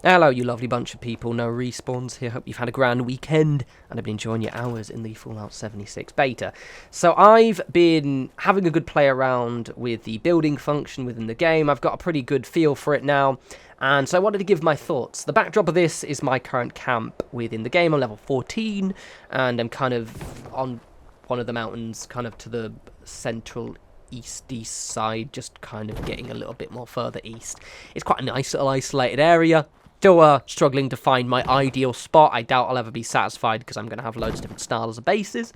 Hello, you lovely bunch of people. No respawns here. Hope you've had a grand weekend and have been enjoying your hours in the Fallout 76 beta. So I've been having a good play around with the building function within the game. I've got a pretty good feel for it now, and so I wanted to give my thoughts. The backdrop of this is my current camp within the game on level 14, and I'm kind of on one of the mountains, kind of to the central east side, just kind of getting a little bit more further east. It's quite a nice little isolated area. Still struggling to find my ideal spot. I doubt I'll ever be satisfied because I'm going to have loads of different styles of bases.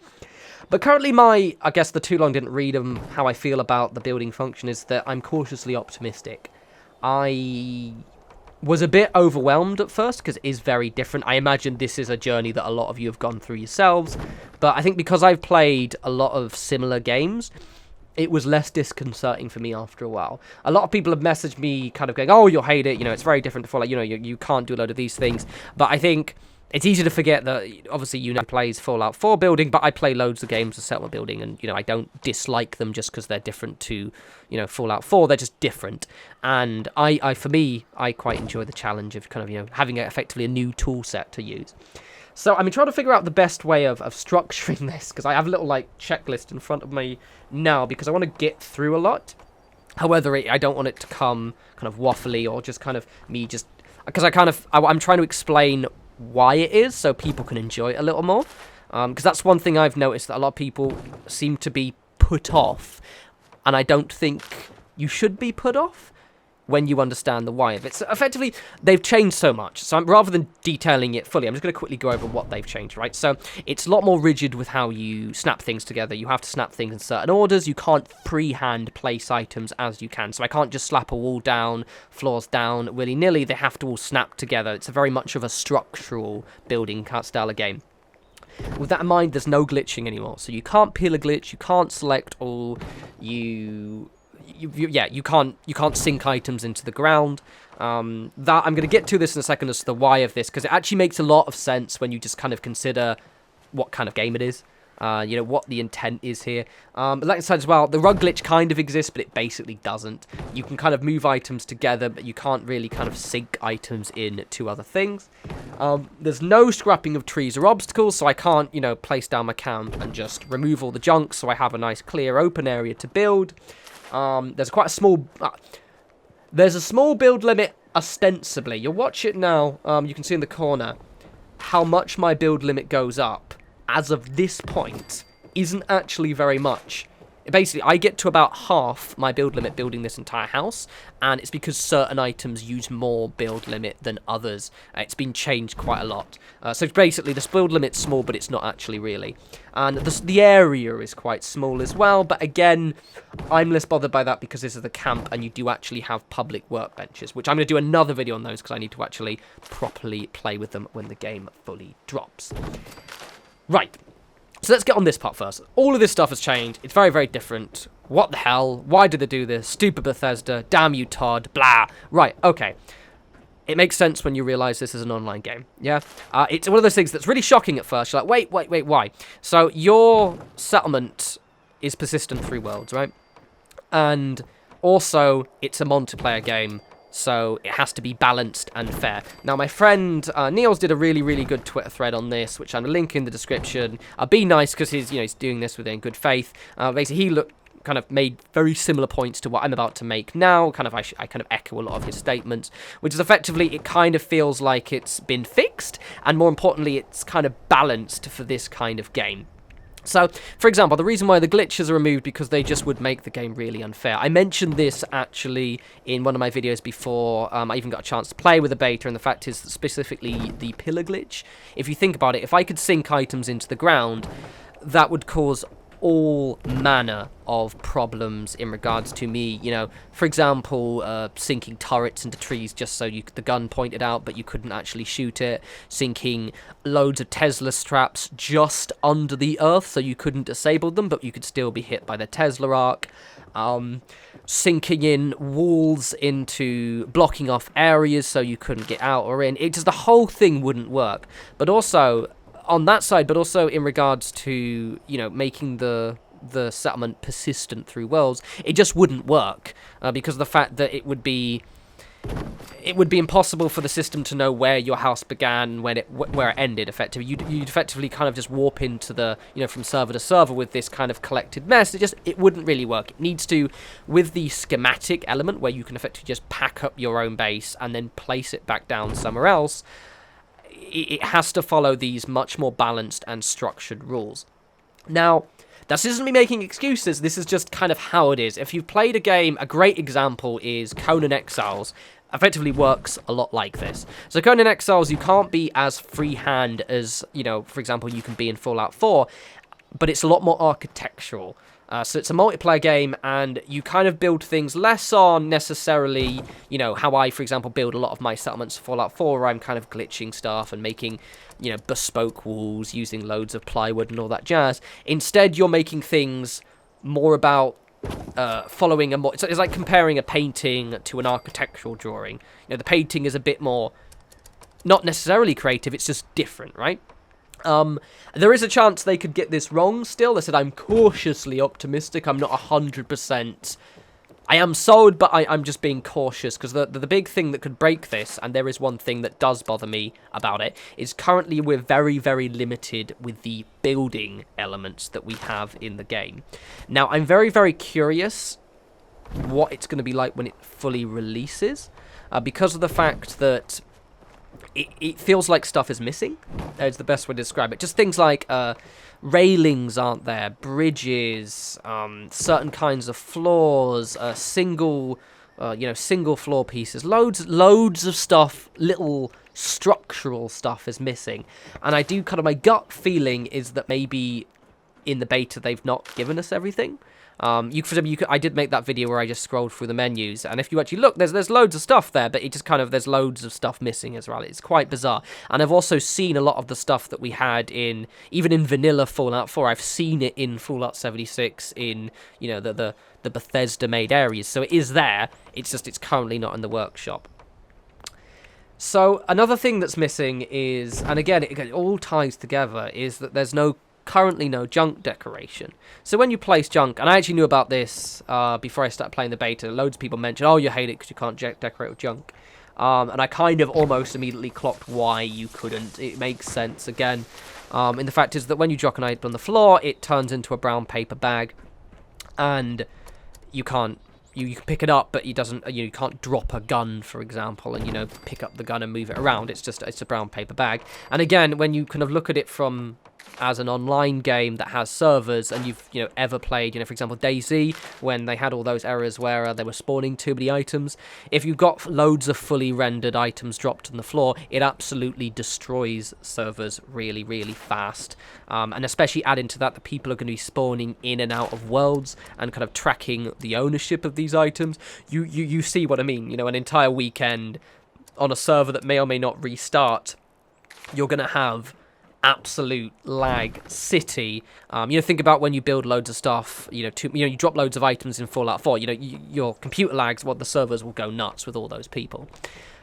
But currently I guess the too long didn't read them, how I feel about the building function is that I'm cautiously optimistic. I was a bit overwhelmed at first because it is very different. I imagine this is a journey that a lot of you have gone through yourselves. But I think because I've played a lot of similar games, it was less disconcerting for me after a while. A lot of people have messaged me kind of going, oh, you'll hate it, it's very different to Fallout, you can't do a load of these things. But I think it's easy to forget that, obviously, plays Fallout 4 building, but I play loads of games of settlement building, and, I don't dislike them just because they're different to, Fallout 4, they're just different. And for me, I quite enjoy the challenge of kind of, having effectively a new tool set to use. So I'm trying to figure out the best way of structuring this, because I have a little, checklist in front of me now, because I want to get through a lot. However, I don't want it to come kind of waffly, or just kind of me just... Because I'm trying to explain why it is, so people can enjoy it a little more. Because that's one thing I've noticed, that a lot of people seem to be put off, and I don't think you should be put off when you understand the why of it. So effectively, they've changed so much. So rather than detailing it fully, I'm just going to quickly go over what they've changed, right? So it's a lot more rigid with how you snap things together. You have to snap things in certain orders. You can't freehand place items as you can. So I can't just slap a wall down, floors down, willy-nilly. They have to all snap together. It's a very much of a structural building style of game. With that in mind, there's no glitching anymore. So you can't peel a glitch. You can't select all. You can't sink items into the ground. That I'm going to get to this in a second as to the why of this, because it actually makes a lot of sense when you just kind of consider what kind of game it is. What the intent is here. But like I said as well, the rug glitch kind of exists, but it basically doesn't. You can kind of move items together, but you can't really kind of sink items in to other things. There's no scrapping of trees or obstacles, so I can't, place down my camp and just remove all the junk, so I have a nice clear open area to build. There's quite a small... there's a small build limit, ostensibly. You'll watch it now. You can see in the corner how much my build limit goes up. As of this point, isn't actually very much. Basically, I get to about half my build limit building this entire house, and it's because certain items use more build limit than others. It's been changed quite a lot. So basically, this build limit's small, but it's not actually really. And the area is quite small as well, but again, I'm less bothered by that because this is the camp, and you do actually have public workbenches, which I'm going to do another video on those because I need to actually properly play with them when the game fully drops. Right. So let's get on this part first. All of this stuff has changed. It's very, very different. What the hell? Why did they do this? Stupid Bethesda. Damn you, Todd. Blah. Right, okay. It makes sense when you realise this is an online game, yeah? It's one of those things that's really shocking at first. You're like, wait, why? So your settlement is persistent through worlds, right? And also, it's a multiplayer game, so it has to be balanced and fair. Now, my friend Niels did a really, really good Twitter thread on this, which I'm going to link in the description. Be nice, because he's doing this within good faith. Basically, he kind of made very similar points to what I'm about to make now. I kind of echo a lot of his statements, which is effectively, it kind of feels like it's been fixed, and more importantly, it's kind of balanced for this kind of game. So, for example, the reason why the glitches are removed because they just would make the game really unfair. I mentioned this, actually, in one of my videos before. I even got a chance to play with the beta, and the fact is that specifically the pillar glitch. If you think about it, if I could sink items into the ground, that would cause all manner of problems in regards to me, for example, sinking turrets into trees just so the gun pointed out, but you couldn't actually shoot it, sinking loads of Tesla straps just under the earth so you couldn't disable them, but you could still be hit by the Tesla arc, sinking in walls into blocking off areas so you couldn't get out or in. It just, the whole thing wouldn't work. But also, on that side, but also in regards to, making the settlement persistent through worlds, it just wouldn't work because of the fact that it would be it would be impossible for the system to know where your house began, where it ended. Effectively, you'd effectively kind of just warp into the, from server to server with this kind of collected mess. It wouldn't really work. It needs to, with the schematic element where you can effectively just pack up your own base and then place it back down somewhere else. It has to follow these much more balanced and structured rules. Now, this isn't me making excuses, this is just kind of how it is. If you've played a game, a great example is Conan Exiles. Effectively works a lot like this. So Conan Exiles, you can't be as freehand as, for example, you can be in Fallout 4, but it's a lot more architectural. So it's a multiplayer game, and you kind of build things less on necessarily, how I, for example, build a lot of my settlements for Fallout 4, where I'm kind of glitching stuff and making, bespoke walls, using loads of plywood and all that jazz. Instead, you're making things more about following a more... It's like comparing a painting to an architectural drawing. The painting is a bit more, not necessarily creative, it's just different, right? There is a chance they could get this wrong still. I said I'm cautiously optimistic. I'm not 100%. I am sold, but I'm just being cautious, because the big thing that could break this, and there is one thing that does bother me about it, is currently we're very, very limited with the building elements that we have in the game. Now, I'm very, very curious what it's going to be like when it fully releases, because of the fact that it feels like stuff is missing. It's the best way to describe it. Just things like railings aren't there, bridges, certain kinds of floors, single floor pieces, loads of stuff, little structural stuff is missing. And I do kind of, my gut feeling is that maybe in the beta they've not given us everything. For example, I did make that video where I just scrolled through the menus, and if you actually look, there's loads of stuff there, but it just kind of, there's loads of stuff missing as well. It's quite bizarre. And I've also seen a lot of the stuff that we had even in vanilla Fallout 4. I've seen it in Fallout 76 in, the Bethesda-made areas. So it is there. It's just, it's currently not in the workshop. So another thing that's missing is, and again, it all ties together, is that there's currently no junk decoration. So when you place junk, and I actually knew about this before I started playing the beta, loads of people mentioned, oh, you hate it because you can't decorate with junk. And I kind of almost immediately clocked why you couldn't. It makes sense, again. And the fact is that when you drop an item on the floor, it turns into a brown paper bag, and you can't, you can pick it up, but you can't drop a gun, for example, and, pick up the gun and move it around. It's a brown paper bag. And again, when you kind of look at it from as an online game that has servers, and you've ever played, for example, DayZ, when they had all those errors where they were spawning too many items, if you've got loads of fully rendered items dropped on the floor, it absolutely destroys servers really, really fast. And especially add into that, the people are going to be spawning in and out of worlds and kind of tracking the ownership of these items. You see what I mean? An entire weekend on a server that may or may not restart, you're going to have absolute lag city. Think about when you build loads of stuff, you drop loads of items in Fallout 4, your computer lags, the servers will go nuts with all those people.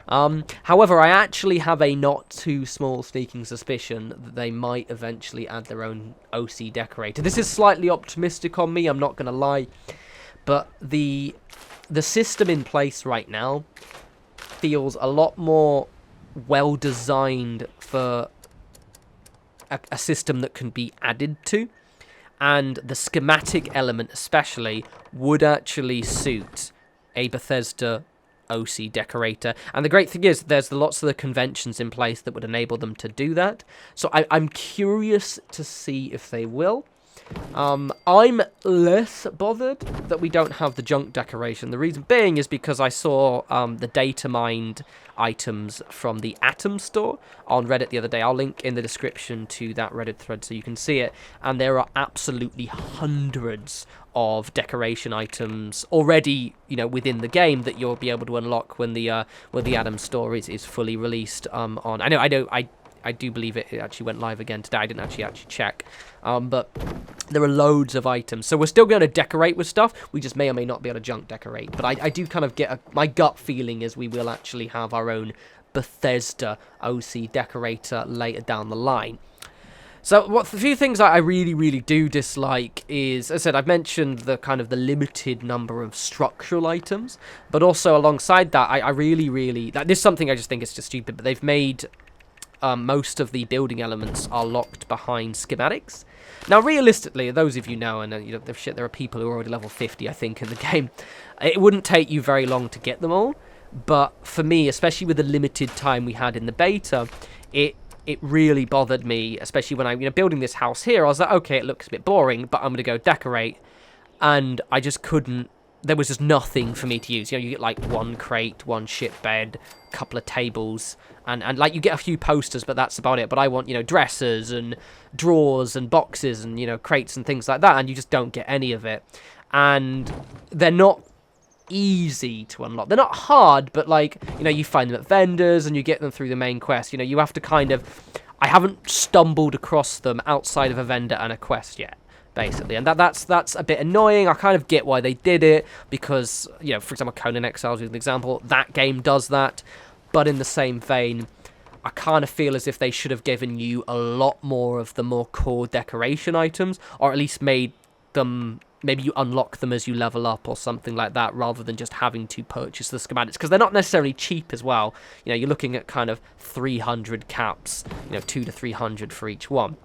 However, I actually have a not too small sneaking suspicion that they might eventually add their own OC decorator. This is slightly optimistic on me, I'm not going to lie, but the system in place right now feels a lot more well designed for a system that can be added to, and the schematic element especially would actually suit a Bethesda OC decorator. And the great thing is there's lots of the conventions in place that would enable them to do that, so I'm curious to see if they will. I'm less bothered that we don't have the junk decoration. The reason being is because I saw the data mined items from the Atom store on Reddit the other day. I'll link in the description to that Reddit thread so you can see it. And there are absolutely hundreds of decoration items already, within the game that you'll be able to unlock when the Atom store is fully released. I do believe it actually went live again today. I didn't actually check. But there are loads of items. So we're still going to decorate with stuff. We just may or may not be able to junk decorate. But I do kind of get my gut feeling is we will actually have our own Bethesda OC decorator later down the line. So what the few things I really, really do dislike is, as I said, I've mentioned the kind of the limited number of structural items, but also alongside that, I really, really, this is something I just think is just stupid, but they've made most of the building elements are locked behind schematics. Now, realistically, those of you know, and you know, there are people who are already level 50, I think, in the game, it wouldn't take you very long to get them all, but for me, especially with the limited time we had in the beta, it really bothered me, especially when I'm building this house here. I was like, okay, it looks a bit boring, but I'm going to go decorate. And I just couldn't. There was just nothing for me to use. You know, you get like one crate, one ship bed, a couple of tables, and like you get a few posters, but that's about it. But I want, dressers and drawers and boxes and, crates and things like that. And you just don't get any of it. And they're not easy to unlock. They're not hard, but like, you find them at vendors and you get them through the main quest. You have to kind of... I haven't stumbled across them outside of a vendor and a quest yet, basically. And that's a bit annoying. I kind of get why they did it, because, for example, Conan Exiles is an example. That game does that. But in the same vein, I kind of feel as if they should have given you a lot more of the more core decoration items, or at least made them... Maybe you unlock them as you level up or something like that, rather than just having to purchase the schematics, because they're not necessarily cheap as well. You're looking at kind of 300 caps, 2 to 300 for each one.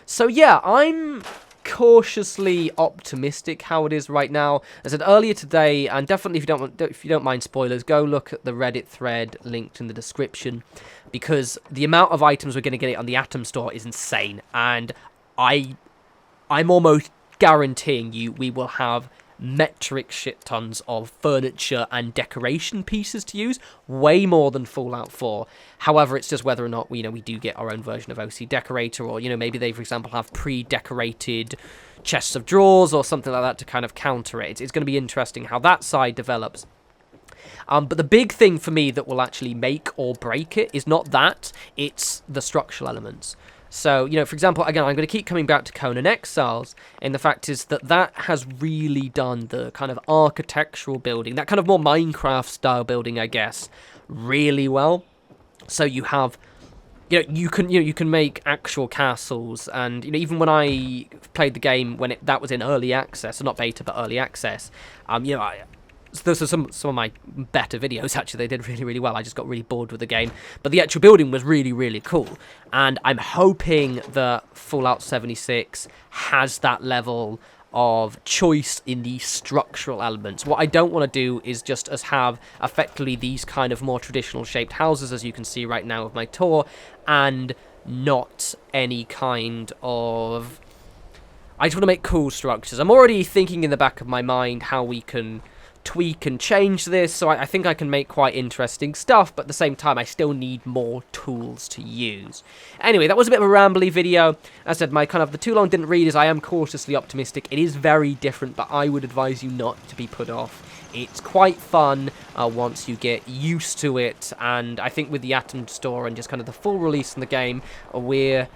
So yeah, I'm cautiously optimistic how it is right now. As I said earlier today, and definitely if you don't mind spoilers, go look at the Reddit thread linked in the description, because the amount of items we're going to get on the Atom store is insane, and I'm almost guaranteeing you we will have metric shit tons of furniture and decoration pieces to use, way more than Fallout 4. However, it's just whether or not we do get our own version of OC Decorator, or maybe they, for example, have pre-decorated chests of drawers or something like that to kind of counter it. It's going to be interesting how that side develops. But the big thing for me that will actually make or break it is not that, it's the structural elements. So, for example, again, I'm going to keep coming back to Conan Exiles, and the fact is that has really done the kind of architectural building, that kind of more Minecraft-style building, I guess, really well. So you have, you can make actual castles, and, even when I played the game when that was in early access, or not beta, but early access, those are some of my better videos, actually. They did really, really well. I just got really bored with the game. But the actual building was really, really cool. And I'm hoping that Fallout 76 has that level of choice in the structural elements. What I don't want to do is just have effectively these kind of more traditional shaped houses, as you can see right now with my tour, and not any kind of... I just want to make cool structures. I'm already thinking in the back of my mind how we can tweak and change this, so I think I can make quite interesting stuff, but at the same time I still need more tools to use. Anyway, that was a bit of a rambly video. As I said, the too long didn't read is I am cautiously optimistic. It is very different, but I would advise you not to be put off. It's quite fun once you get used to it, and I think with the Atom store and just kind of the full release in the game, we're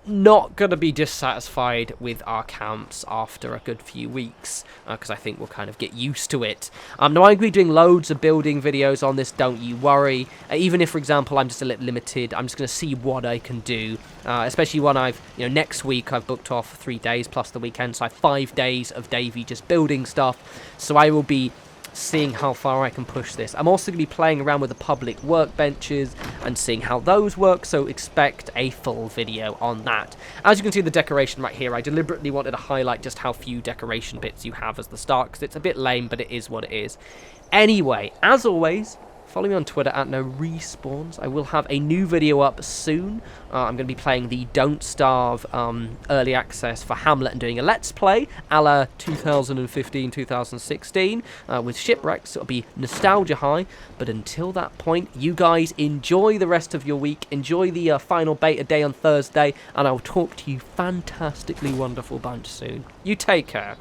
not going to be dissatisfied with our camps after a good few weeks, because I think we'll kind of get used to it. Now, I'm going to be doing loads of building videos on this, don't you worry. Even if, for example, I'm just a little limited, I'm just going to see what I can do, especially when next week I've booked off 3 days plus the weekend, so I have 5 days of Davey just building stuff, so I will be seeing how far I can push this. I'm also going to be playing around with the public workbenches and seeing how those work, so expect a full video on that. As you can see the decoration right here, I deliberately wanted to highlight just how few decoration bits you have as the start, because it's a bit lame, but it is what it is. Anyway, as always, follow me on Twitter at norespawns. I will have a new video up soon. I'm going to be playing the Don't Starve early access for Hamlet and doing a Let's Play a la 2015-2016 with Shipwrecks. It'll be nostalgia high, but until that point, you guys enjoy the rest of your week. Enjoy the final beta day on Thursday, and I'll talk to you fantastically wonderful bunch soon. You take care.